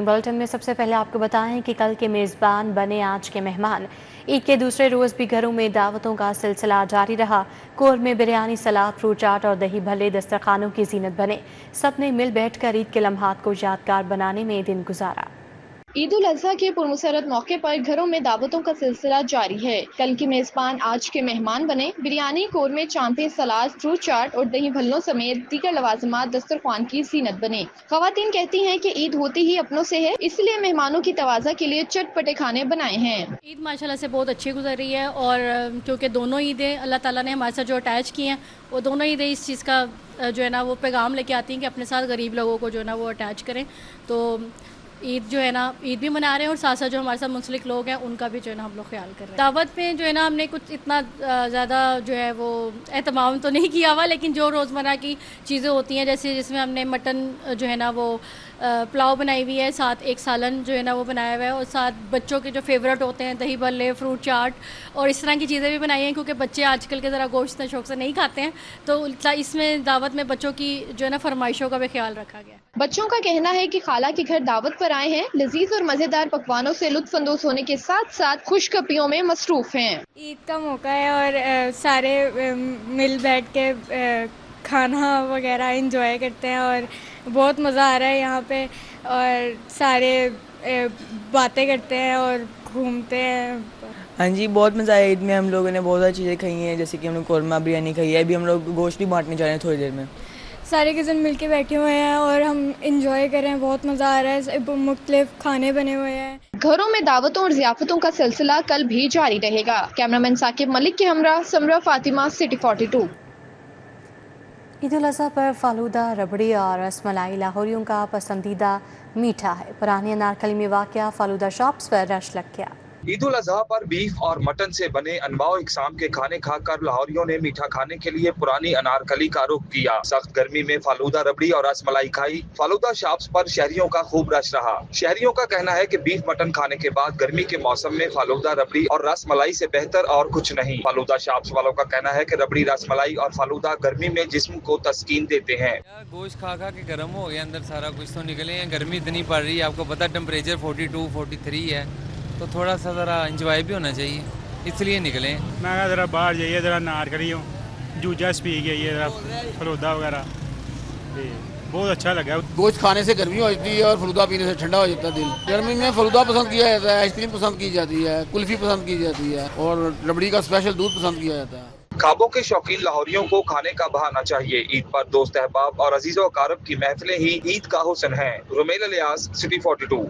Bulletin में सबसे पहले आपको बताएं कि कल के मेज़बान बने आज के मेहमान। ईद के दूसरे रोज़ भी घरों में दावतों का सिलसिला जारी रहा। कोरमे, बिरयानी, सलाद, फ्रूट चाट और दही भल्ले दस्तरखानों की जीनत बने। सबने मिल बैठकर ईद के लम्हात को यादगार बनाने में दिन गुजारा। ईद उल अजहा के पुरमसरत मौके पर घरों में दावतों का सिलसिला जारी है। कल के मेज़बान आज के मेहमान बने। बिरयानी, कोरमे, चांपे, सलाद, फ्रूट चाट और दही भल्लों समेत दीगर लवाजमात दस्तरखान की जीनत बने। खवातीन कहती हैं कि ईद होती ही अपनों से है, इसलिए मेहमानों की तवाज़ा के लिए चटपटे खाने बनाए हैं। ईद माशाल्लाह से बहुत अच्छी गुजर रही है और क्योंकि दोनों ईदें अल्लाह ताला ने हमारे साथ जो अटैच की हैं, वो दोनों ईदें इस चीज़ का जो है ना वो पैगाम लेके आती हैं कि अपने साथ गरीब लोगों को जो है ना वो अटैच करें। तो ईद जो है ना ईद भी मना रहे हैं और साथ साथ जो हमारे साथ मुंसलिक लोग हैं उनका भी जो है ना हम लोग ख्याल कर रहे हैं। दावत में जो है ना हमने कुछ इतना ज़्यादा जो है वो एहतमाम तो नहीं किया हुआ, लेकिन जो रोज़मर्रा की चीज़ें होती हैं जैसे जिसमें हमने मटन जो है ना वो पुलाव बनाई हुई है, साथ एक सालन जो है ना वो बनाया हुआ है और साथ बच्चों के जो फेवरेट होते हैं दही भल्ले, फ्रूट चाट और इस तरह की चीज़ें भी बनाई हैं, क्योंकि बच्चे आजकल के ज़रा गोश्त शौक से नहीं खाते हैं। तो इसमें दावत में बच्चों की जो है ना फरमाइशों का भी ख्याल रखा गया। बच्चों का कहना है कि खाला के घर दावत पर आए हैं, लजीज और मजेदार पकवानों से लुत्फ अंदोज होने के साथ साथ खुशकपियों में मसरूफ हैं। ईद का मौका है और सारे मिल बैठ के खाना वगैरह एंजॉय करते हैं और बहुत मज़ा आ रहा है यहाँ पे और सारे बातें करते हैं और घूमते हैं। हाँ जी, बहुत मज़ा आया। ईद में हम लोगों ने बहुत सारी चीज़ें खाई हैं, जैसे कि हम लोग कोरमा बिरयानी खाई है। अभी हम लोग गोश्त भी बांटने जा रहे हैं थोड़ी देर में। सारे किस्म मिल के बैठे हुए हैं और हम इंजॉय कर रहे हैं, बहुत मज़ा आ रहा है। मुख्तलिफ खाने बने हुए हैं। घरों में दावतों और ज़ियाफ़तों का सिलसिला कल भी जारी रहेगा। कैमरामैन साकिब मलिक के हमरा समरा फातिमा, सिटी 42। ईद उल अज़हा पर फालूदा, रबड़ी और रसमलाई लाहौरियों का पसंदीदा मीठा है। पुरानी अनारकली में वाक़या फालूदा शॉप्स पर रश लग गया। ईद उल अजहा पर बीफ और मटन से बने अनवाओ इकसाम के खाने खाकर लाहौरियों ने मीठा खाने के लिए पुरानी अनारकली का रुख किया। सख्त गर्मी में फालूदा, रबड़ी और रसमलाई खाई। फालूदा शॉप्स पर शहरियों का खूब रश रहा। शहरियों का कहना है कि बीफ मटन खाने के बाद गर्मी के मौसम में फालूदा, रबड़ी और रसमलाई से बेहतर और कुछ नहीं। फालूदा शॉप्स वालों का कहना है कि रबड़ी, रसमलाई और फालूदा गर्मी में जिस्म को तस्कीन देते हैं। गोश्त खा खा के गर्म हो गया अंदर, सारा कुछ तो निकले हैं। गर्मी इतनी पड़ रही है, आपको पता टेम्परेचर 42, 43 है, तो थोड़ा सा ज़रा इंजॉय भी होना चाहिए, इसलिए निकले। मैं ज़रा बाहर जाइए, ज़रा नारकली हो जूस पी गई है, फलूदा वगैरह, बहुत अच्छा लगा। गोश्त खाने से गर्मी हो जाती है और फलूदा पीने से ठंडा हो जाता है दिल। गर्मी में फलूदा पसंद किया जाता है, आइसक्रीम पसंद की जाती है, कुल्फी पसंद की जाती है और रबड़ी का स्पेशल दूध पसंद किया जाता है। खाबों के शौकीन लाहौरियों को खाने का बहाना चाहिए। ईद पर दोस्त अहबाब और अजीज़ो अकारब की महफिलें ही ईद का हुस्न है। रुमेल इलियास, सिटी 42।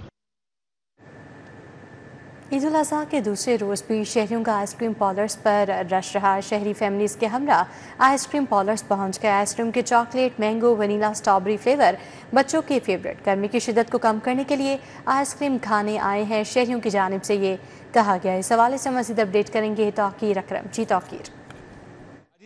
ईद उल अज़हा के दूसरे रोज़ भी शहरियों का आइसक्रीम पार्लर्स पर रश रहा। शहरी फैमिलीज़ के हमरा आइसक्रीम पार्लर्स पहुंच गए। आइसक्रीम के chocolate, mango, vanilla, strawberry flavour बच्चों के फेवरेट। गर्मी की शिद्दत को कम करने के लिए आइसक्रीम खाने आए हैं शहरियों की जानिब से, ये कहा गया। इस हवाले से मज़ीद अपडेट करेंगे तौकीर अकरम। जी तौकीर।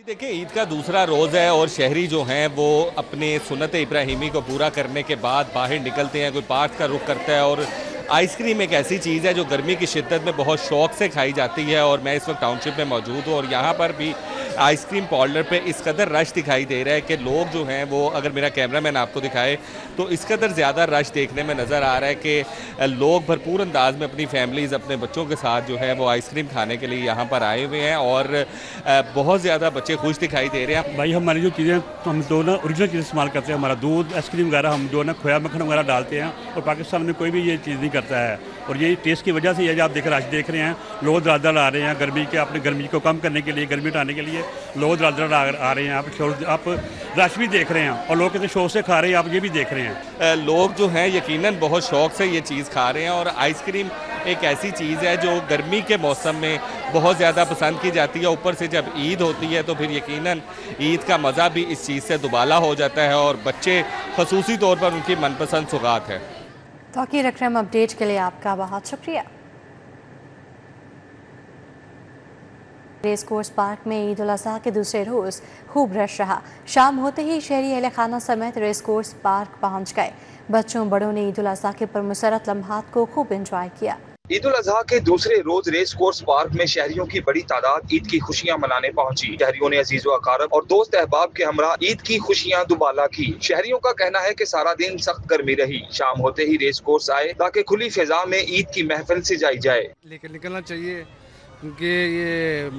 देखिए, ईद का दूसरा रोज़ है और शहरी जो हैं वो अपने सुन्नत इब्राहिमी को पूरा करने के बाद बाहर निकलते हैं, कोई पार्क का रुख करता है। और आइसक्रीम एक ऐसी चीज़ है जो गर्मी की शिद्दत में बहुत शौक से खाई जाती है और मैं इस वक्त टाउनशिप में मौजूद हूँ और यहाँ पर भी आइसक्रीम पार्लर पे इस कदर रश दिखाई दे रहा है कि लोग जो हैं वो, अगर मेरा कैमरामैन आपको दिखाए तो इस कदर ज़्यादा रश देखने में नज़र आ रहा है कि लोग भरपूर अंदाज में अपनी फैमिलीज़, अपने बच्चों के साथ जो है वो आइसक्रीम खाने के लिए यहाँ पर आए हुए हैं और बहुत ज़्यादा बच्चे खुश दिखाई दे रहे हैं। भाई हमारी जो चीज़ें हम जो ना ओरिजिनल चीज़ इस्तेमाल करते हैं, हमारा दूध, आइसक्रीम वगैरह हम जो ना खोया मक्खन वगैरह डालते हैं और पाकिस्तान में कोई भी ये चीज़ नहीं करता है। और ये टेस्ट की वजह से ये आप रश देख रहे हैं, लोग दरादर आ रहे हैं गर्मी के, अपने गर्मी को कम करने के लिए, गर्मी हटाने के लिए लोग दरादर आ रहे हैं। आप रश भी देख रहे हैं और लोग कितने शौक से खा रहे हैं, आप ये भी देख रहे हैं। लोग जो हैं यकीनन बहुत शौक से ये चीज़ खा रहे हैं और आइसक्रीम एक ऐसी चीज़ है जो गर्मी के मौसम में बहुत ज़्यादा पसंद की जाती है। ऊपर से जब ईद होती है तो फिर यकीनन ईद का मज़ा भी इस चीज़ से दुबाला हो जाता है और बच्चे खसूसी तौर पर उनकी मनपसंद सौगात है। तौकीर अकरम, अपडेट के लिए आपका बहुत शुक्रिया। रेस कोर्स पार्क में ईद उल अज़हा के दूसरे रोज़ खूब रश रहा। शाम होते ही शहरी अहले खाना समेत रेस कोर्स पार्क पहुंच गए। बच्चों बड़ों ने ईद उल अज़हा के पुरमसरत लम्हात को खूब एंजॉय किया। ईद उल अजहा के दूसरे रोज रेस कोर्स पार्क में शहरियों की बड़ी तादाद ईद की खुशियां मनाने पहुंची। शहरियों ने अजीजो अकारब और दोस्त अहबाब के हमरा ईद की खुशियां दुबाला की। शहरियों का कहना है कि सारा दिन सख्त गर्मी रही, शाम होते ही रेस कोर्स आए ताकि खुली फिजा में ईद की महफिल सजाई जाए। लेकर निकलना चाहिए क्योंकि ये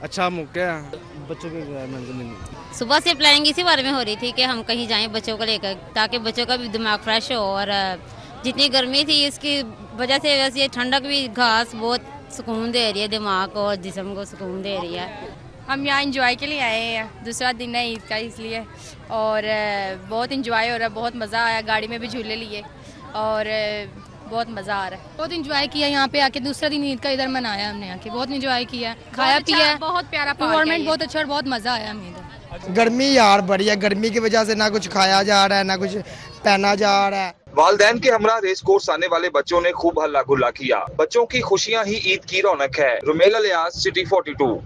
अच्छा मौका है बच्चों के। सुबह से प्लानिंग इसी बारे में हो रही थी कि हम कहीं जाएं बच्चों को लेकर, ताकि बच्चों का भी दिमाग फ्रेश हो, और जितनी गर्मी थी इसकी वजह से वैसे ये ठंडक भी घास बहुत सुकून दे रही है, दिमाग को और जिस्म को सुकून दे रही है। हम यहाँ एंजॉय के लिए आए हैं, दूसरा दिन है ईद का इसलिए, और बहुत एंजॉय हो रहा है, बहुत मज़ा आया, गाड़ी में भी झूले लिए और बहुत मज़ा आ रहा है। बहुत एंजॉय किया यहाँ पे आके, दूसरा दिन ईद का इधर मनाया हमने आके, बहुत एंजॉय किया, खाया पिया, बहुत प्यारा एनवायरनमेंट बहुत अच्छा और बहुत मज़ा आया हमें इधर। गर्मी यार बड़ी है, गर्मी की वजह से ना कुछ खाया जा रहा है ना कुछ पहना जा रहा है। वालदैन के हमरा रेस कोर्स आने वाले बच्चों ने खूब हल्ला गुल्ला किया। बच्चों की खुशियां ही ईद की रौनक है। Rumel alias, city 42।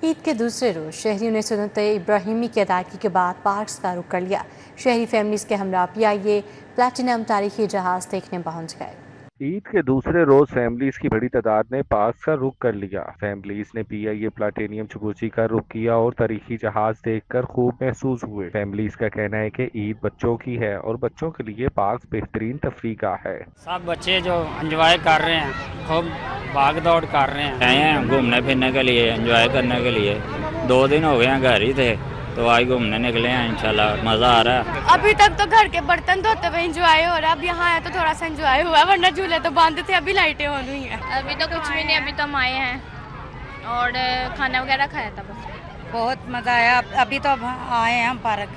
ईद के दूसरे रोज शहरियों ने सुन्नत इब्राहिमी की अदायगी के बाद पार्क्स का रुख कर लिया। शहरी फैमिलीज के हमरा PIA प्लैटिनम तारीखी जहाज देखने पहुंच गए। ईद के दूसरे रोज फैमिलीज की बड़ी तादाद ने पार्क्स का रुख कर लिया। फैमिलीज ने PIA प्लाटिनियम चुबूची का रुख किया और तारीखी जहाज देखकर खूब महसूस हुए। फैमिलीज का कहना है कि ईद बच्चों की है और बच्चों के लिए पार्क्स बेहतरीन तफरीगाह है। सब बच्चे जो एंजॉय कर रहे हैं, खूब भाग दौड़ कर रहे हैं, आए हैं घूमने फिरने के लिए, एंजॉय करने के लिए। 2 दिन हो गए हैं घर ही थे, तो आज घूमने निकले हैं, इंशाल्लाह मजा आ रहा है। अभी तक तो घर के बर्तन धोते हुए एंजॉय हो रहा है, अब यहाँ आए तो थोड़ा सा एंजॉय हुआ, वरना झूले तो बंद थे, अभी लाइटें ऑन हुई हैं। अभी तो कुछ भी नहीं, अभी तो हम आए हैं और खाना वगैरह खाया था बस। बहुत मजा आया, अभी तो आए हैं हम पार्क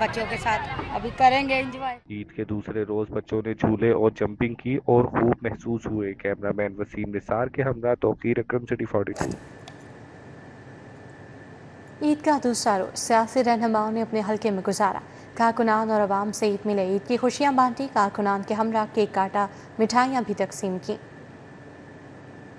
बच्चों के साथ, अभी करेंगे एंजॉय। ईद के दूसरे रोज बच्चों ने झूले और जंपिंग की और खूब महसूस हुए। कैमरामैन वसीम निसार के हमरा तौकीर अकरम, सिटी 42। ईद का दूसरा रोज सियासी रहनुमाओं ने अपने हलके में गुजारा। कारकुनान और आवाम से ईद मिले, ईद की खुशियां बांटी। कारकुनान के हमरा केक काटा, मिठाइयां भी तकसीम की।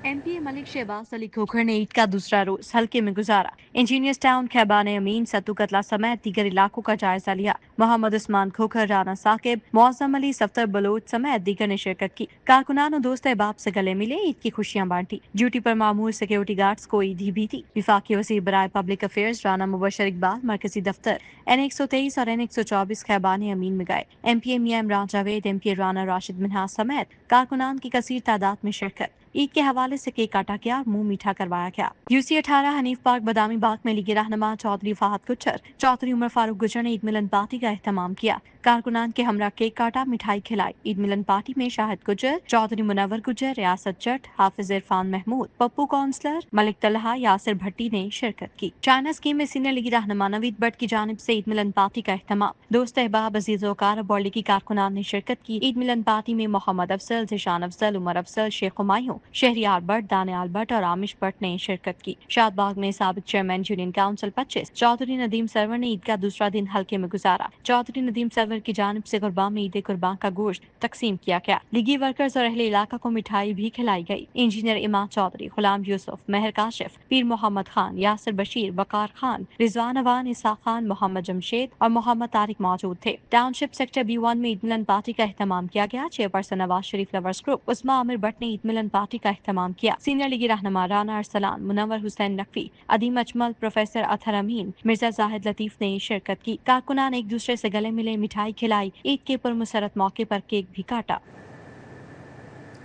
MPA मलिक शहबाज अली खोखर ने ईद का दूसरा रोज हल्के में गुजारा। इंजीनियर्स टाउन, खैबान अमीन, सत्तू कतला समेत दीगर इलाकों का जायजा लिया। मोहम्मद उस्मान खोखर, राना साकिब, मौजम अली, सफ्तर बलोच समेत दीगर ने शिरकत की। कारकुनान और दोस्त अहबाब से गले मिले, ईद की खुशियां बांटी। ड्यूटी पर मामूर सिक्योरिटी गार्ड्स को ईद भी थी। विफाकी वज़ीर बराए पब्लिक अफेयर्स राना मुबशर इकबाल मरकजी दफ्तर N123 और N124 खैबान अमीन में गए। MPA मियां इमरान जावेद, MPA राना राशिद मिन्हाज समेत कारकुनान की कसीर तादाद में शिरकत। ईद के हवाले से केक काटा गया और मुंह मीठा करवाया गया। UC 18 हनीफ पार्क बदामी बाग में लीगी रहनुमा चौधरी फहद गुज्जर, चौधरी उमर फारूक गुज्जर ने ईद मिलन पार्टी का एहतमाम किया। कारकुनान के हमरा केक काटा, मिठाई खिलाई। ईद मिलन पार्टी में शाहिद गुज्जर, चौधरी मुनव्वर गुज्जर, रियासत जट, हाफिज इरफान महमूद, पप्पू काउंसलर, मलिक तलहा, यासिर भट्टी ने शिरकत की। चाइना स्कीम में सीनियर लीगी रहनुमा नवीद भट्ट की जानिब से ईद मिलन पार्टी का एहतमाम। दोस्त अहबाब, अजीज वकार और लीगी कारकुनान ने शिरकत की। ईद मिलन पार्टी में मोहम्मद अफजल, जिशान अफजल, उमर अफजल, शेख हुमायूं, शहरियार भट्ट, दानियाल भट्ट और आमिश भट्ट ने शिरकत की। शादबाग में साबिक chairman union council 25 Chaudhry Nadeem Sarwar ने ईद का दूसरा दिन हल्के में गुजारा। चौधरी नदीम सरवर की जानिब से कुर्बान में ईद कुर्बान का गोश्त तकसीम किया गया। लीगी वर्कर्स और अहले इलाका को मिठाई भी खिलाई गई। इंजीनियर इमाम चौधरी, गुलाम यूसुफ, मेहर काशिफ, पीर मोहम्मद खान, यासिर बशीर, वकार खान, रिजवान अवान, इसा खान, मोहम्मद जमशेद और मोहम्मद तारिक मौजूद थे। टाउनशिप सेक्टर B1 में ईद मिलन पार्टी का एहतमाम किया गया। Chairperson Nawaz Sharif lovers group उस्मा आमिर भट्ट ने ईद मिलन पार्टी का एहतमाम किया। सीनियर लीगी रहनुमा राना अरसलान, मुनव्वर हुसैन नकवी, अदीम अजमल, प्रोफेसर अतहर अमीन, मिर्जा जाहिद लतीफ ने शिरकत की। कारकुनान एक दूसरे से गले मिले, मिठाई खिलाई। ईद के पुरमसरत मौके पर केक भी काटा।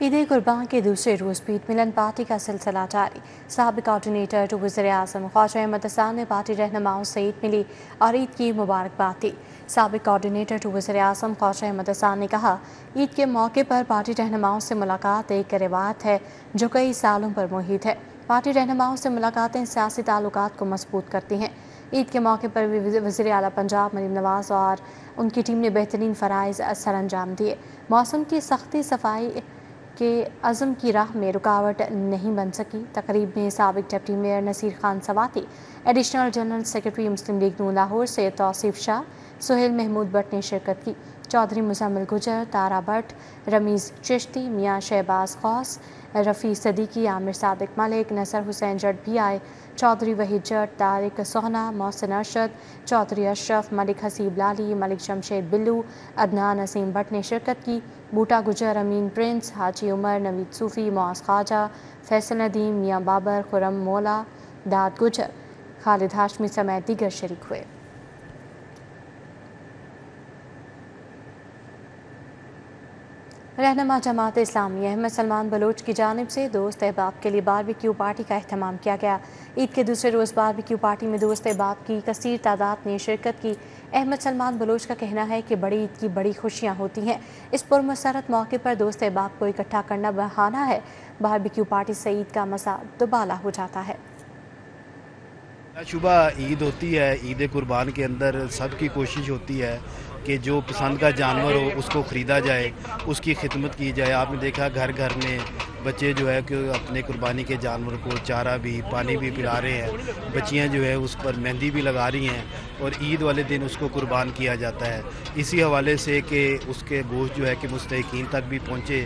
ईद कुर्बान के दूसरे रोज भी ईद मिलन पार्टी का सिलसिला जारी। साबिक कोऑर्डिनेटर टू वज़ीर-ए-आज़म ख्वाजा अहमद हसन ने पार्टी रहनुमाओं से ईद मिली और ईद की मुबारकबाद दी। साबिक कोऑर्डिनेटर टू वज़ीर-ए-आज़म ख्वाजा अहमद हसन ने कहा, ईद के मौके पर पार्टी रहनुमाओं से मुलाकात एक रिवायत है जो कई सालों पर मुहित है। पार्टी रहनुमाओं से मुलाकातें सियासी ताल्लुकात को मजबूत करती हैं। ईद के मौके पर वज़ीर आला पंजाब मरीम नवाज और उनकी टीम ने बेहतरीन फ़राइज़ सर अंजाम दिए। मौसम की सख्ती सफाई के अज़म की राह में रुकावट नहीं बन सकी। तकरीब में साबिक deputy mayor Naseer Khan Swati, additional general secretary Muslim League Noon Lahore Syed Tauseef Shah, Suhail Mahmood Bhatt ने शिरकत की। चौधरी मुजम्मिल गुजर, तारा भट्ट, रमीज़ चिश्ती, मियाँ शहबाज खौस, रफ़ी सदीकी, आमिर सादिक मलिक, नसर हुसैन जट भी आए। चौधरी वहीद जट, तारिक सोहना, मोहसिन अरशद, चौधरी अशरफ, मलिक हसीब लाली, मलिक शमशेद बिल्लू, अदनान नसीम भट्ट ने शिरकत की। बूटा गुजर, अमीन प्रिंस, हाजी उमर, नवीद सूफ़ी, मुआज़ ख्वाजा, फैसल नदीम, मियाँ बाबर, खुरम मौला, दाद गुजर, खालिद हाशमी समेत दीगर शरीक हुए। रहनुमा जमात इस्लामी अहमद सलमान बलोच की जानिब से दोस्त अहबाब के लिए बारबेक्यू पार्टी का अहतमाम किया गया। ईद के दूसरे रोज़ बारबेक्यू पार्टी में दोस्त अहबाब की कसीर तादाद ने शिरकत की। अहमद सलमान बलोच का कहना है कि बड़ी ईद की बड़ी खुशियाँ होती हैं। इस पुरमसरत मौके पर दोस्त अहबाब को इकट्ठा करना बहाना है। बारबेक्यू पार्टी से ईद का मसा दुबाला हो जाता है। शुबह ईद होती है, ईद कुर्बान के अंदर सबकी कोशिश होती है कि जो पसंद का जानवर हो उसको ख़रीदा जाए, उसकी खिदमत की जाए। आपने देखा घर घर में बच्चे जो है कि अपने कुर्बानी के जानवर को चारा भी पानी भी पिला रहे हैं। बच्चियां जो है उस पर मेहंदी भी लगा रही हैं और ईद वाले दिन उसको कुर्बान किया जाता है। इसी हवाले से कि उसके गोश्त जो है कि मुस्तहिकीन तक भी पहुँचे।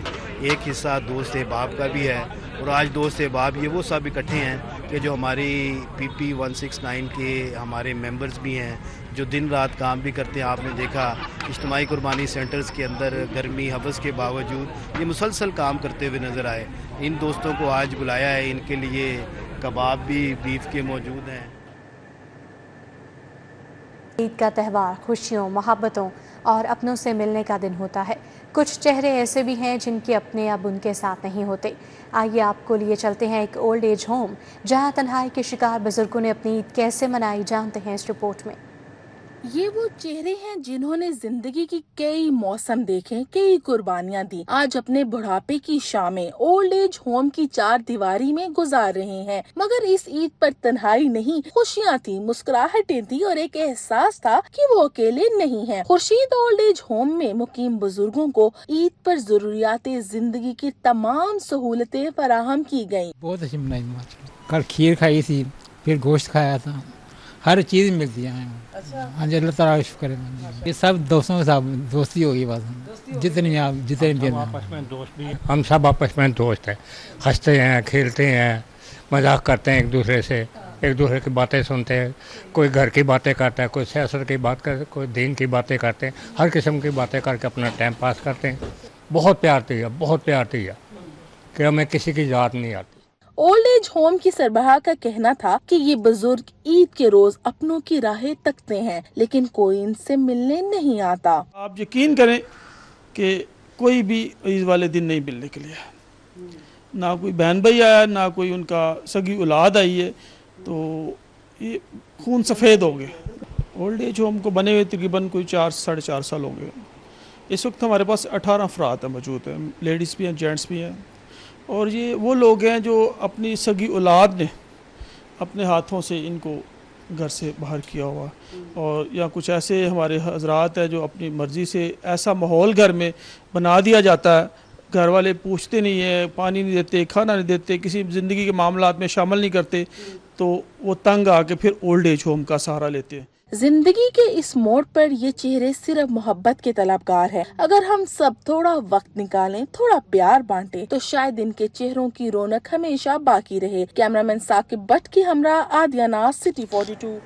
एक हिस्सा दोस्त अहबाब का भी है और आज दोस्त अहबाब ये वो सब इकट्ठे हैं कि जो हमारी PP 169 के हमारे मेंबर्स भी हैं, जो दिन रात काम भी करते हैं। आपने देखा इज्तिमाई कुर्बानी सेंटर्स के अंदर गर्मी हवस के बावजूद ये मुसलसल काम करते हुए नज़र आए। इन दोस्तों को आज बुलाया है, इनके लिए कबाब भी बीफ के मौजूद हैं। ईद का त्यौहार खुशियों, मोहब्बतों और अपनों से मिलने का दिन होता है। कुछ चेहरे ऐसे भी हैं जिनके अपने अब उनके साथ नहीं होते। आइए आपको लिए चलते हैं एक ओल्ड एज होम, जहां तन्हाई के शिकार बुजुर्गों ने अपनी ईद कैसे मनाई, जानते हैं इस रिपोर्ट में। ये वो चेहरे हैं जिन्होंने जिंदगी की कई मौसम देखे, कई कुर्बानियां दी। आज अपने बुढ़ापे की शामें ओल्ड एज होम की चार दीवारी में गुजार रहे हैं। मगर इस ईद पर तन्हाई नहीं, खुशियां थी, मुस्कुराहटें थी और एक एहसास था कि वो अकेले नहीं हैं। खुर्शीद ओल्ड एज होम में मुकीम बुजुर्गों को ईद पर जरूरियाते जिंदगी की तमाम सहूलतें फराहम की गयी। बहुत अच्छी मनाई। कल खीर खाई थी, फिर गोश्त खाया था, हर चीज़ मिलती है। हाँ जी, अल्लाह ताला का शुक्र है। ये सब दोस्तों के साथ दोस्ती होगी बस। जितने भी आपस में दोस्त भी, हम सब आपस में दोस्त हैं, हंसते हैं, खेलते हैं, मजाक करते हैं एक दूसरे से, एक दूसरे की बातें सुनते हैं। कोई घर की बातें करता है, कोई सियासत की बात करता है, कोई दीन की बातें करते हैं। हर किस्म की बातें करके अपना टाइम पास करते हैं। बहुत प्यार थी, बहुत प्यार थी कि हमें किसी की याद नहीं आती। ओल्ड एज होम की सरबराह का कहना था कि ये बुजुर्ग ईद के रोज अपनों की राहें तकते हैं, लेकिन कोई इनसे मिलने नहीं आता। आप यकीन करें कि कोई भी ईद वाले दिन नहीं मिलने के लिए, ना कोई बहन भाई आया, ना कोई उनका सगी औलाद आई है, तो ये खून सफ़ेद हो गए। ओल्ड एज होम को बने हुए तकरीबन कोई 4-4.5 साल हो गए। इस वक्त हमारे पास 18 अफराद मौजूद हैं, लेडीज़ भी हैं, जेंट्स भी हैं। और ये वो लोग हैं जो अपनी सगी औलाद ने अपने हाथों से इनको घर से बाहर किया हुआ, और या कुछ ऐसे हमारे हजरात हैं जो अपनी मर्ज़ी से ऐसा माहौल घर में बना दिया जाता है, घर वाले पूछते नहीं हैं, पानी नहीं देते, खाना नहीं देते, किसी ज़िंदगी के मामलात में शामिल नहीं करते, तो वो तंग आके फिर ओल्ड एज होम का सहारा लेते हैं। जिंदगी के इस मोड़ पर ये चेहरे सिर्फ मोहब्बत के तलबगार हैं। अगर हम सब थोड़ा वक्त निकालें, थोड़ा प्यार बांटें, तो शायद इनके चेहरों की रौनक हमेशा बाकी रहे। कैमरामैन साकिब भट्ट की हमरा आदिया नाज, सिटी 42।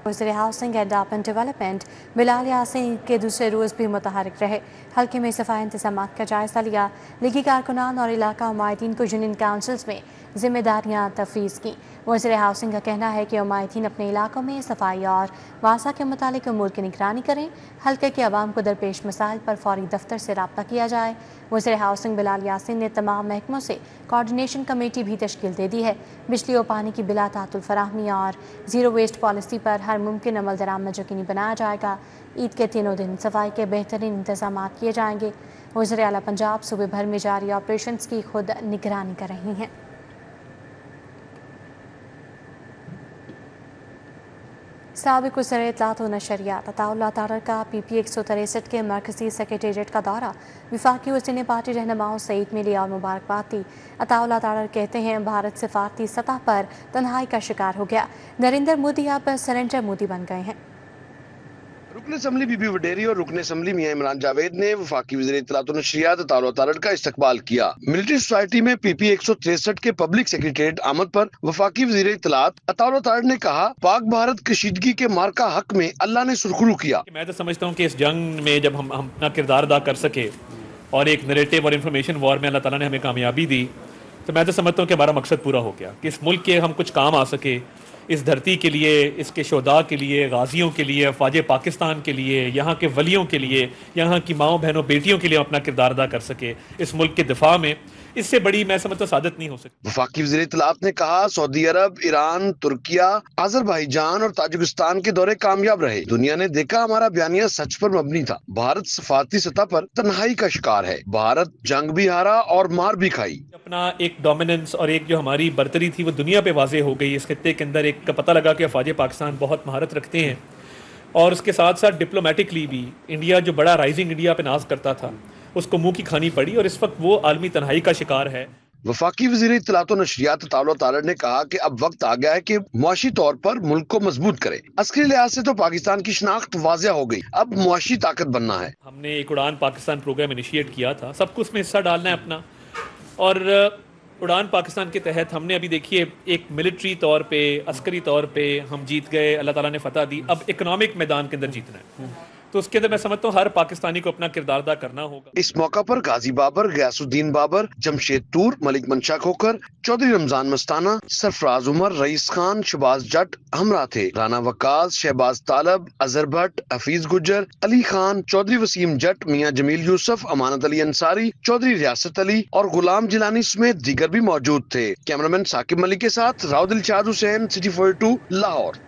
वज़ीर housing and urban development Bilal Yasin के दूसरे रोज़ भी मुतहरिक रहे। हल्के में सफाई इंतजामात का जायजा लिया। लीगी कारकुनान और इलाका उमायदीन को यूनियन काउंसिल्स में जिम्मेदारियाँ तफवीज़ की। वज़ीर हाउसिंग का कहना है कि उमायदीन अपने इलाकों में सफाई और वासा के मुतालिक अमूर की निगरानी करें। हल्के के अवाम को दरपेश मसाइल पर फौरी दफ्तर से रब्ता किया जाए। वज़ीर हाउसिंग बिलाल यासीन ने तमाम महकमों से कोऑर्डिनेशन कमेटी भी तश्कील दे दी है। बिजली और पानी की बिला तातुल फराहमी और ज़ीरो वेस्ट पॉलिसी पर हर मुमकिन अमल दरामद यकीनी बनाया जाएगा। ईद के तीनों दिन सफाई के बेहतरीन इंतजाम किए जाएंगे। वज़ीर आला पंजाब सूबे भर में जारी ऑपरेशंस की खुद निगरानी कर रही हैं। साबिक़ वज़ीर इत्तलात व नशरियात अताउल्लाह तारर का PP 163 के मरकज़ी सेक्रेटेरिएट का दौरा। वफाकी वज़ीर ने पार्टी रहनुमाओं से ईद मिली और मुबारकबाद दी। अताउल्लाह तारर कहते हैं भारत सिफारती सतह पर तन्हाई का शिकार हो गया। नरेंद्र मोदी अब सरेंडर मोदी बन गए हैं। रुकन असम्बली बीबी वडेरी और रुकन असम्बली मियां इमरान जावेद ने वफाकी वज़ीर इत्तलात और नशरियात अताउल तारड़ का इस्तकबाल किया। मिलिट्री सोसाइटी में PP 163 के पब्लिक सेक्रेटरीट आमद पर वफाकी वज़ीर इत्तलात अताउल तारड़ ने कहा, पाक भारत कशीदगी के मार्का हक में अल्लाह ने सुरखरू किया। मैं तो समझता हूँ कि इस जंग में जब हम अपना किरदार अदा कर सके और एक नैरेटिव और इंफॉर्मेशन वॉर में अल्लाह ताला ने हमें कामयाबी दी, तो मैं तो समझता हूँ कि हमारा मकसद पूरा हो गया कि इस मुल्क के हम कुछ काम आ सके, इस धरती के लिए, इसके शोदा के लिए, गाजियों के लिए, अफवाज पाकिस्तान के लिए, यहाँ के वलियों के लिए, यहाँ की माओ बहनों बेटियों के लिए अपना किरदार अदा कर सके इस मुल्क के दिफा में। इससे बड़ी मैं समझता हूं सादत नहीं हो सकती। वफाकी वज़ीर इत्तलात ने कहा, सऊदी अरब, ईरान, तुर्किया, अजरबैजान और ताजिकिस्तान के दौरे कामयाब रहे। दुनिया ने देखा हमारा बयानिया सच पर मबनी था। भारत सफारती सतह पर तन्हाई का शिकार है। भारत जंग भी हारा और मार भी खाई। अपना एक डोमिनेंस और एक जो हमारी बर्तरी थी वो दुनिया पे वाजे हो गई। इस खित्ते के अंदर एक पता लगा कि अफवाज पाकिस्तान बहुत महारत रखते हैं और उसके साथ साथ डिप्लोमेटिकली भी इंडिया जो बड़ा राइजिंग इंडिया पे नाज करता था उसको मुंह की खानी पड़ी और इस वक्त वो आलमी तन्हाई का शिकार है। वफाकी वज़ीर इत्तलात और नशरियात अताउल तारड़ ने कहा कि अब वक्त आ गया है कि मुआशी तौर पर मुल्क को मजबूत करे। अस्करी लिहाज से तो पाकिस्तान की शनाख्त वाज़िया हो गई, अब मुआशी ताकत बनना है। हमने एक उड़ान पाकिस्तान प्रोग्राम इनिशिएट किया था, सबको उसमें हिस्सा डालना है अपना। और उड़ान पाकिस्तान के तहत हमने अभी देखिए एक मिलिट्री तौर पे, अस्करी तौर पे हम जीत गए, अल्लाह ताला ने फतह दी। अब इकोनॉमिक मैदान के अंदर जीतना है, तो उसके अंदर मैं समझता हूँ हर पाकिस्तानी को अपना किरदार अदा करना होगा। इस मौका पर गाजी बाबर, गयासुद्दीन बाबर, जमशेद तूर, मलिक मंशा खोकर, चौधरी रमजान मस्ताना, सरफराज उमर, रईस खान, शबाज जट हमरा थे। राना वकास, शहबाज तालब, अजहर भट्ट, हफीज गुज्जर, अली खान, चौधरी वसीम जट, मियां जमील यूसुफ, अमानत अली अंसारी, चौधरी रियासत अली और गुलाम जिलानी समेत दीगर भी मौजूद थे। कैमरामैन साकिब मलिक के साथ राव दिलशाद हुसैन, सिटी 42 लाहौर।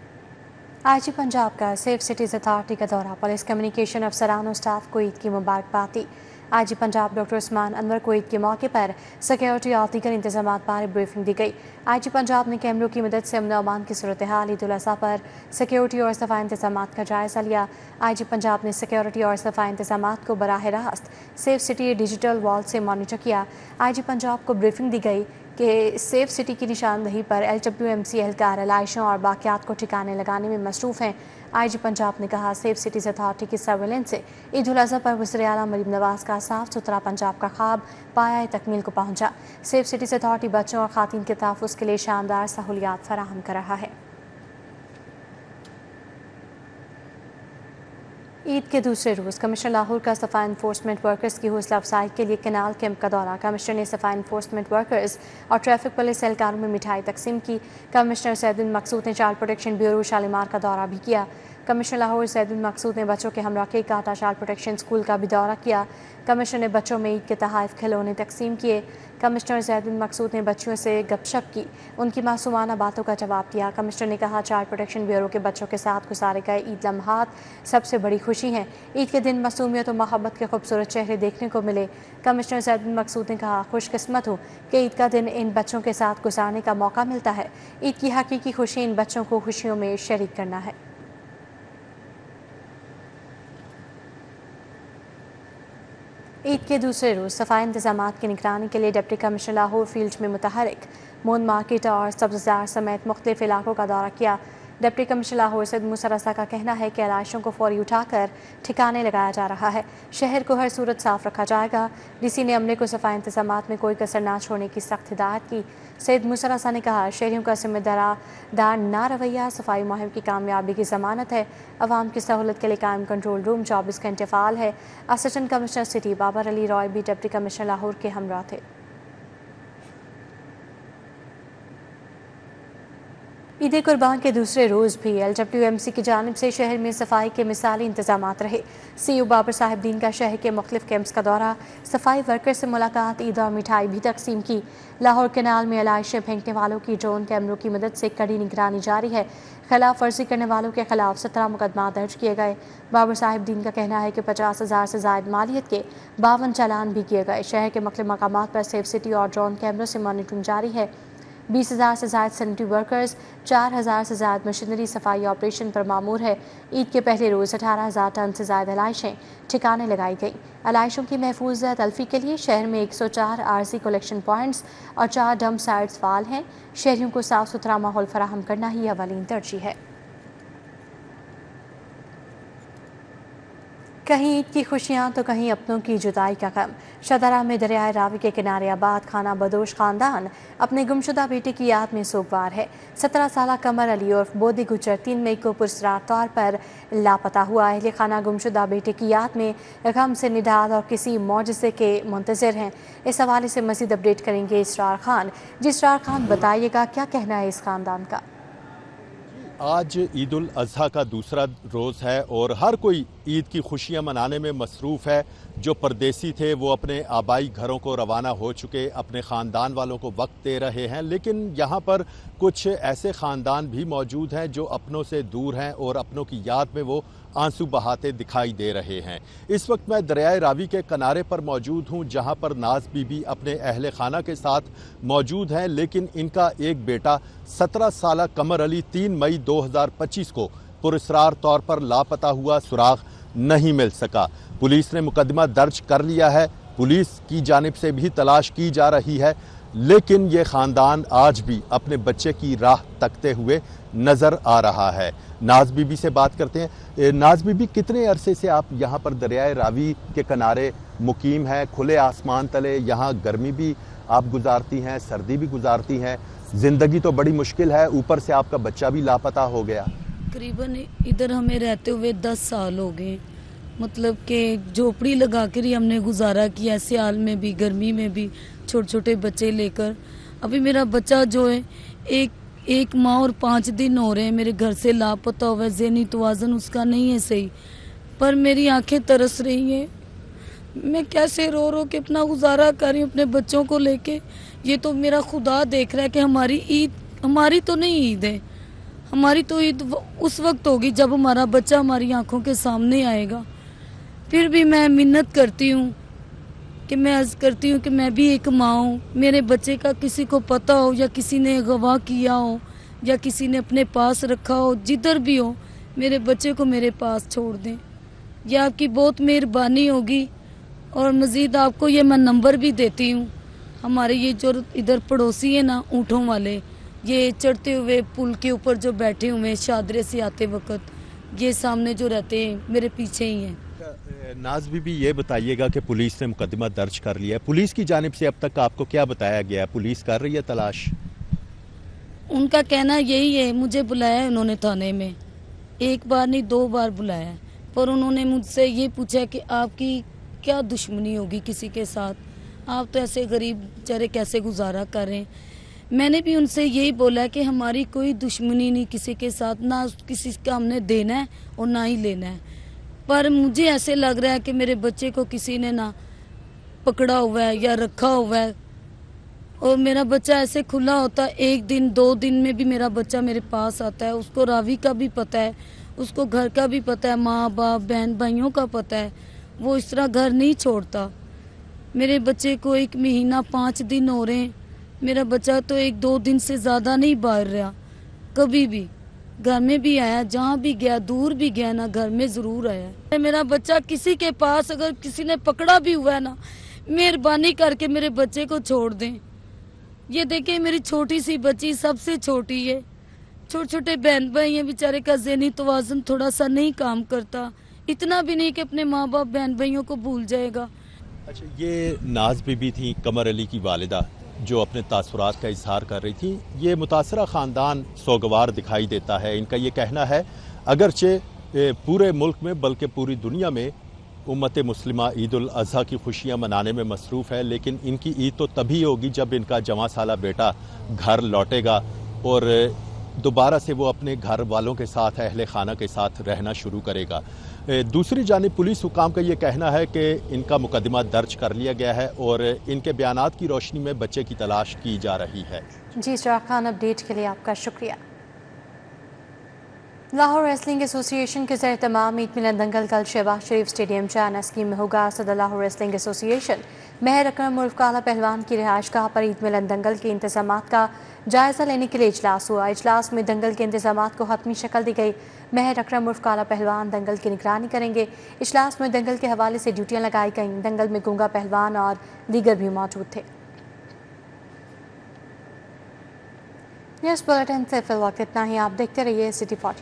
IG पंजाब का सेफ सिटीज़ अथॉरिटी का दौरा, पुलिस कम्युनिकेशन अफसरान और स्टाफ को ईद की मुबारकबाद दी। IG पंजाब डॉक्टर उस्मान अनवर को ईद के मौके पर सिक्योरिटी और दीगर इंतजाम बारे ब्रीफिंग दी गई। IG पंजाब ने कैमरों की मदद से अमन अमान की सूरत हाल, ईद उल अज़हा पर सिक्योरिटी और सफाई इंतजाम का जायज़ा लिया। IG पंजाब ने सिक्योरिटी और सफाई इंतजाम को बराह रास्त सेफ सिटी डिजिटल वॉल से मॉनिटर किया। IG पंजाब को ब्रीफिंग दी गई कि सेफ सिटी की निशानदही पर LWMC एहलकार आलाइशों और बाकियात को ठिकाने लगाने में मसरूफ़ हैं। IG पंजाब ने कहा, सेफ सिटीज़ अथॉरिटी की सर्वेलेंस से ईद उल अज़हा पर वज़ीर आला मरीम नवाज़ का साफ़ सुथरा पंजाब का ख्वाब पाया तकमील को पहुँचा। सेफ सिटीज़ अथॉरिटी बच्चों और ख़ातीन के तहफ़्फ़ुज़ के लिए शानदार सहूलियात फराहम कर रहा है। ईद के दूसरे रोज़ कमिश्नर लाहौर का सफाई इन्फोर्समेंट वर्कर्स की हौसला अफजाई के लिए कनाल कैंप का दौरा। कमिश्नर ने सफाई इन्फोर्समेंट वर्कर्स और ट्रैफिक पुलिस एहलकारों में मिठाई तकसीम की। कमिश्नर सैयदुल मकसूद ने चाइल्ड प्रोटेक्शन ब्यूरो शालीमार का दौरा भी किया। कमिश्नर लाहौर सैयदुल मकसूद ने बच्चों के हमरा के काटा चाइल्ड प्रोटेक्शन स्कूल का भी दौरा किया। कमिश्नर ने बच्चों में ईद के तहाइफ खिलौने तकसीम किए। कमिश्नर सैयदुल मकसूद ने बच्चों से गपशप की, उनकी मासूमाना बातों का जवाब दिया। कमिश्नर ने कहा, चाइल्ड प्रोटेक्शन ब्यूरो के बच्चों के साथ गुजारे गए ईद लम्हात सबसे बड़ी खुशी हैं। ईद के दिन मासूमियत और मोहब्बत के खूबसूरत चेहरे देखने को मिले। कमिश्नर सैयदुल मकसूद ने कहा, खुशकिस्मत हूँ कि ईद का दिन इन बच्चों के साथ गुजारने का मौका मिलता है। ईद की हकीकी खुशी इन बच्चों को खुशियों में शरीक करना है। ईद के दूसरे रोज़ सफाई इंतजाम की निगरानी के लिए डिप्टी कमिश्नर लाहौर फील्ड में मुतहरिक मून मार्केट और सब्ज़ार समेत मुख्तलिफ इलाकों का दौरा किया। डिप्टी कमिश्नर लाहौर सैयद मूसा रज़ा का कहना है कि आलाइशों को फौरी उठाकर ठिकाने लगाया जा रहा है। शहर को हर सूरत साफ रखा जाएगा। DC ने अमले को सफाई इंतजाम में कोई कसर ना छोड़ने की सख्त हिदायत की। सैयद मूसा रज़ा ने कहा, शहरियों का जिम्मेदार ना रवैया सफाई मुहिम की कामयाबी की ज़मानत है। अवाम की सहूलत के लिए कायम कंट्रोल रूम 24 घंटे फ़ाल है। Assistant commissioner city Babar Ali Rai भी डिप्टी कमिश्नर लाहौर के हमरा थे। ईद कुर्बान के दूसरे रोज़ भी LWMC की जानिब से शहर में सफाई के मिसाली इंतजाम रहे। CEO बाबर साहिब दीन का शहर के मुख्तलिफ कैंप्स का दौरा, सफाई वर्कर से मुलाकात, ईद और मिठाई भी तकसीम की। लाहौर कैनाल में आलाइशें फेंकने वालों की ड्रोन कैमरों की मदद से कड़ी निगरानी जारी है। खिलाफ वर्जी करने वालों के खिलाफ 17 मुकदमा दर्ज किए गए। बाबर साहिब दीन का कहना है कि 50,000 से ज़ायद मालियत के 52 चालान भी किए गए। शहर के मुख्तलिफ मकामात पर सेफ सिटी और ड्रोन कैमरों से मॉनिटरिंग जारी है। 20,000 से ज़ायद सैनिटरी वर्कर्स, 4,000 से ज़ायद मशीनरी सफाई ऑपरेशन पर मामूर है। ईद के पहले रोज़ 18,000 टन से ज़ायद आलाइशें ठिकाने लगाई गई। आलाइशों की महफूज तलफी के लिए शहर में 104 आरजी कलेक्शन पॉइंट्स और 4 डंप साइट्स फ़ाल हैं। शहरियों को साफ़ सुथरा माहौल फराहम करना ही अवलीन तरजीह है। कहीं ईद की खुशियां तो कहीं अपनों की जुदाई का गम। शदरा में दरियाए रावी के किनारे आबाद खाना बदोश खानदान अपने गुमशुदा बेटे की याद में सोगवार है। 17 साल कमर अली उर्फ बोदी गुजर 3 मई को पुरस्कार तौर पर लापता हुआ। अहले खाना गुमशुदा बेटे की याद में गम से निडाल और किसी मौजज़े के मुंतज़िर हैं। इस हवाले से मज़ीद अपडेट करेंगे इसरार खान। जी इसरार खान, बताइएगा क्या कहना है इस खानदान का? आज ईद उल अज़हा का दूसरा रोज़ है और हर कोई ईद की खुशियां मनाने में मसरूफ़ है। जो परदेसी थे वो अपने आबाई घरों को रवाना हो चुके, अपने ख़ानदान वालों को वक्त दे रहे हैं, लेकिन यहाँ पर कुछ ऐसे ख़ानदान भी मौजूद हैं जो अपनों से दूर हैं और अपनों की याद में वो आंसू बहाते दिखाई दे रहे हैं। इस वक्त मैं दरियाए रावी के किनारे पर मौजूद हूँ, जहाँ पर नाज बीबी अपने अहले खाना के साथ मौजूद हैं, लेकिन इनका एक बेटा 17 साल कमर अली 3 मई 2025 को पुरस्कार तौर पर लापता हुआ, सुराग नहीं मिल सका। पुलिस ने मुकदमा दर्ज कर लिया है, पुलिस की जानिब से भी तलाश की जा रही है, लेकिन ये ख़ानदान आज भी अपने बच्चे की राह तकते हुए नज़र आ रहा है। नाज बीबी से बात करते हैं। नाज बीबी, कितने अरसे से आप यहाँ पर दरियाए रावी के किनारे मुकीम हैं? खुले आसमान तले यहाँ गर्मी भी आप गुजारती हैं, सर्दी भी गुजारती हैं, ज़िंदगी तो बड़ी मुश्किल है, ऊपर से आपका बच्चा भी लापता हो गया। तकरीबन इधर हमें रहते हुए 10 साल हो गए। मतलब कि झोपड़ी लगा कर ही हमने गुजारा किया, ऐसे हाल में भी, गर्मी में भी, छोटे छोटे बच्चे लेकर। अभी मेरा बच्चा जो है एक माह और 5 दिन हो रहे हैं मेरे घर से लापता हुआ है। ज़हनी तवाज़ुन उसका नहीं है सही, पर मेरी आंखें तरस रही हैं। मैं कैसे रो रो के अपना गुजारा कर रही हूँ अपने बच्चों को लेके। ये तो मेरा खुदा देख रहा है कि हमारी ईद, हमारी तो नहीं ईद है, हमारी तो ईद उस वक्त होगी जब हमारा बच्चा हमारी आंखों के सामने आएगा। फिर भी मैं मिन्नत करती हूँ कि मैं अर्ज़ करती हूँ कि मैं भी एक माँ हूँ, मेरे बच्चे का किसी को पता हो या किसी ने गवाह किया हो या किसी ने अपने पास रखा हो, जिधर भी हो मेरे बच्चे को मेरे पास छोड़ दें। यह आपकी बहुत मेहरबानी होगी। और मज़ीद आपको ये मैं नंबर भी देती हूँ। हमारे ये जो इधर पड़ोसी है ना, ऊँटों वाले, ये चढ़ते हुए पुल के ऊपर जो बैठे हुए शादरे से आते वक्त, ये सामने जो रहते हैं मेरे पीछे ही हैं। नाज बीबी, ये बताइएगा कि पुलिस ने मुकदमा दर्ज कर लिया है, पुलिस की जानिब से अब तक आपको क्या बताया गया है? पुलिस कर रही है तलाश? उनका कहना यही है, मुझे बुलाया है उन्होंने थाने में, 1 बार नहीं 2 बार बुलाया, पर उन्होंने मुझसे ये पूछा कि आपकी क्या दुश्मनी होगी किसी के साथ, आप तो ऐसे गरीब बेचारे कैसे गुजारा कर रहे हैं। मैंने भी उनसे यही बोला कि हमारी कोई दुश्मनी नहीं किसी के साथ, ना किसी का हमने देना है और ना ही लेना है। पर मुझे ऐसे लग रहा है कि मेरे बच्चे को किसी ने ना पकड़ा हुआ है या रखा हुआ है, और मेरा बच्चा ऐसे खुला होता है, 1 दिन 2 दिन में भी मेरा बच्चा मेरे पास आता है। उसको रावी का भी पता है, उसको घर का भी पता है, माँ बाप बहन भाइयों का पता है, वो इस तरह घर नहीं छोड़ता। मेरे बच्चे को 1 महीना 5 दिन हो रहे हैं, मेरा बच्चा तो 1-2 दिन से ज़्यादा नहीं बाहर रहा, कभी भी घर में भी आया, जहाँ भी गया, दूर भी गया ना, घर में ज़रूर आया। मेरा बच्चा किसी के पास अगर किसी ने पकड़ा भी हुआ है ना, मेहरबानी करके मेरे बच्चे को छोड़ दें। ये देखिए मेरी छोटी सी बच्ची सबसे छोटी है, छोटे छोटे बहन भाई हैं, बेचारे का ज़हनी तवाज़ुन थोड़ा सा नहीं काम करता, इतना भी नहीं कि अपने माँ बाप बहन भाइयों को भूल जाएगा। अच्छा, ये नाज बीबी थी कमर अली की वालिदा जो अपने तासुरात का इजहार कर रही थी। ये मुतासरा ख़ानदान सोगवार दिखाई देता है। इनका ये कहना है अगरचे पूरे मुल्क में बल्कि पूरी दुनिया में उम्मत मुस्लिमा ईद उल अज़हा की खुशियाँ मनाने में मसरूफ़ है, लेकिन इनकी ईद तो तभी होगी जब इनका जवां साला बेटा घर लौटेगा और दोबारा से वो अपने घर वालों के साथ, अहले खाना के साथ रहना शुरू करेगा। दूसरी जानिब पुलिस हुकाम का ये कहना है कि इनका मुकदमा दर्ज कर लिया गया है और इनके बयानात की रोशनी में बच्चे की तलाश की जा रही है। जी इसरार खान, अपडेट के लिए आपका शुक्रिया। लाहौर रेसलिंग एसोसिएशन के ज़रिए तमाम ईद मिलन दंगल कल शहबाज शरीफ स्टेडियम जाना स्कीम में होगा। सदर लाहौर रेसलिंग एसोसिएशन महर अकरम उर्फ काला पहलवान की रिहाइशगाह पर ईद मिलन दंगल के इंतजामात का जायज़ा लेने के लिए इजलास हुआ। इजलास में दंगल के इंतजामात को हतमी शक्ल दी गई। महर अकरम उर्फ काला पहलवान दंगल की निगरानी करेंगे। इजलास में दंगल के हवाले से ड्यूटियाँ लगाई गईं। दंगल में गूंगा पहलवान और दीगर भी मौजूद थे। न्यूज़ बुलेटिन से फिल वक्त इतना ही। आप देखते रहिए सिटी 40।